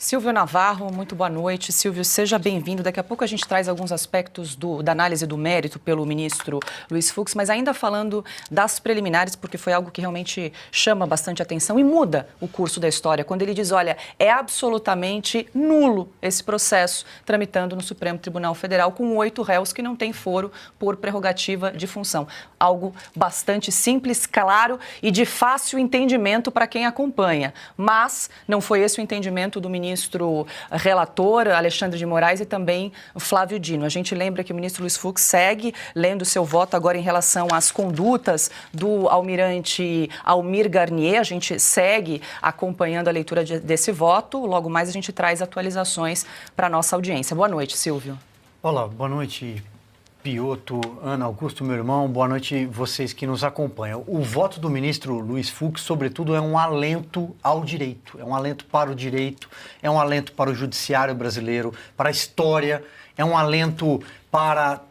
Silvio Navarro, muito boa noite. Silvio, seja bem-vindo. Daqui a pouco a gente traz alguns aspectos da análise do mérito pelo ministro Luiz Fux, mas ainda falando das preliminares, porque foi algo que realmente chama bastante atenção e muda o curso da história, quando ele diz, olha, é absolutamente nulo esse processo tramitando no Supremo Tribunal Federal com 8 réus que não têm foro por prerrogativa de função. Algo bastante simples, claro e de fácil entendimento para quem acompanha, mas não foi esse o entendimento do ministro relator, Alexandre de Moraes, e também Flávio Dino. A gente lembra que o ministro Luiz Fux segue lendo seu voto agora em relação às condutas do almirante Almir Garnier. A gente segue acompanhando a leitura desse voto. Logo mais a gente traz atualizações para a nossa audiência. Boa noite, Silvio. Olá, boa noite, Pioto, Ana, Augusto, meu irmão, boa noite vocês que nos acompanham. O voto do ministro Luiz Fux, sobretudo, é um alento ao direito, é um alento para o direito, é um alento para o judiciário brasileiro, para a história, é um alento para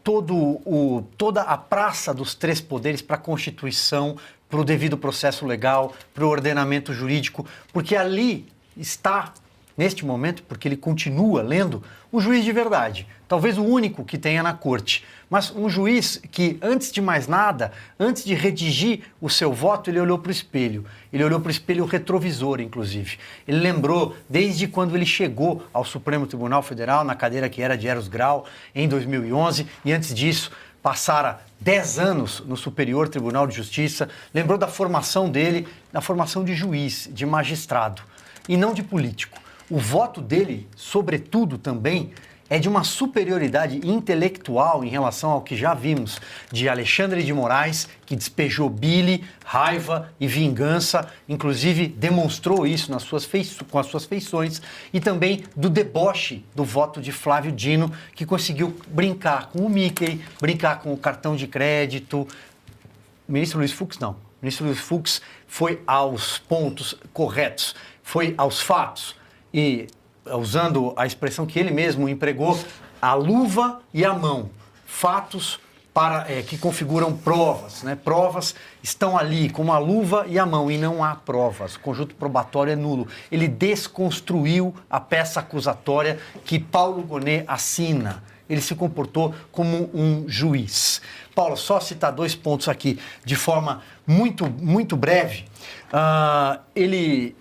toda a praça dos três poderes, para a Constituição, para o devido processo legal, para o ordenamento jurídico, porque ali está, neste momento, porque ele continua lendo, um juiz de verdade, talvez o único que tenha na corte, mas um juiz que, antes de mais nada, antes de redigir o seu voto, ele olhou para o espelho. Ele olhou para o espelho retrovisor, inclusive. Ele lembrou, desde quando ele chegou ao Supremo Tribunal Federal, na cadeira que era de Eros Grau, em 2011, e antes disso, passara 10 anos no Superior Tribunal de Justiça, lembrou da formação dele, da formação de juiz, de magistrado, e não de político. O voto dele, sobretudo, também é de uma superioridade intelectual em relação ao que já vimos de Alexandre de Moraes, que despejou bile, raiva e vingança, inclusive demonstrou isso com as suas feições, e também do deboche do voto de Flávio Dino, que conseguiu brincar com o Mickey, brincar com o cartão de crédito. O ministro Luiz Fux não. O ministro Luiz Fux foi aos pontos corretos, foi aos fatos e, usando a expressão que ele mesmo empregou, a luva e a mão, fatos que configuram provas, né? Provas estão ali como a luva e a mão e não há provas, o conjunto probatório é nulo. Ele desconstruiu a peça acusatória que Paulo Gonet assina, ele se comportou como um juiz. Paulo, só citar 2 pontos aqui de forma muito breve. Ele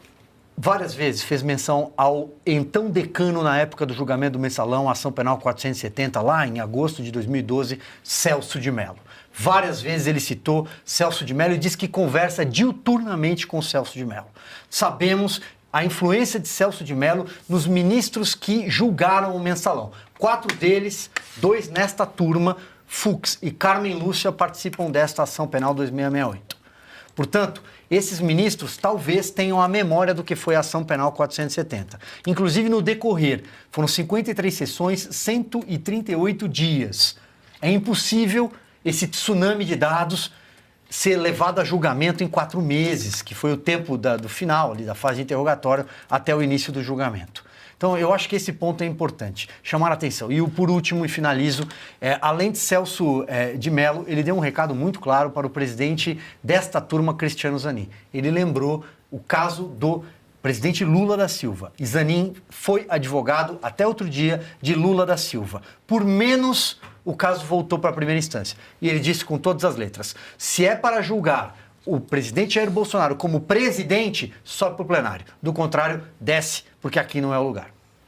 várias vezes fez menção ao então decano na época do julgamento do Mensalão, Ação Penal 470, lá em agosto de 2012, Celso de Mello. Várias vezes ele citou Celso de Mello e disse que conversa diuturnamente com Celso de Mello. Sabemos a influência de Celso de Mello nos ministros que julgaram o Mensalão. 4 deles, 2 nesta turma, Fux e Carmen Lúcia, participam desta Ação Penal 2668. Portanto, esses ministros talvez tenham a memória do que foi a Ação Penal 470. Inclusive, no decorrer, foram 53 sessões, 138 dias. É impossível esse tsunami de dados ser levado a julgamento em 4 meses, que foi o tempo do final, ali, da fase de interrogatório, até o início do julgamento. Então, eu acho que esse ponto é importante, chamar a atenção. E por último, e finalizo, além de Celso de Mello, ele deu um recado muito claro para o presidente desta turma, Cristiano Zanin. Ele lembrou o caso do presidente Lula da Silva. E Zanin foi advogado, até outro dia, de Lula da Silva. Por menos, o caso voltou para a primeira instância. E ele disse com todas as letras, se é para julgar o presidente Jair Bolsonaro como presidente, sobe para o plenário. Do contrário, desce, porque aqui não é o lugar.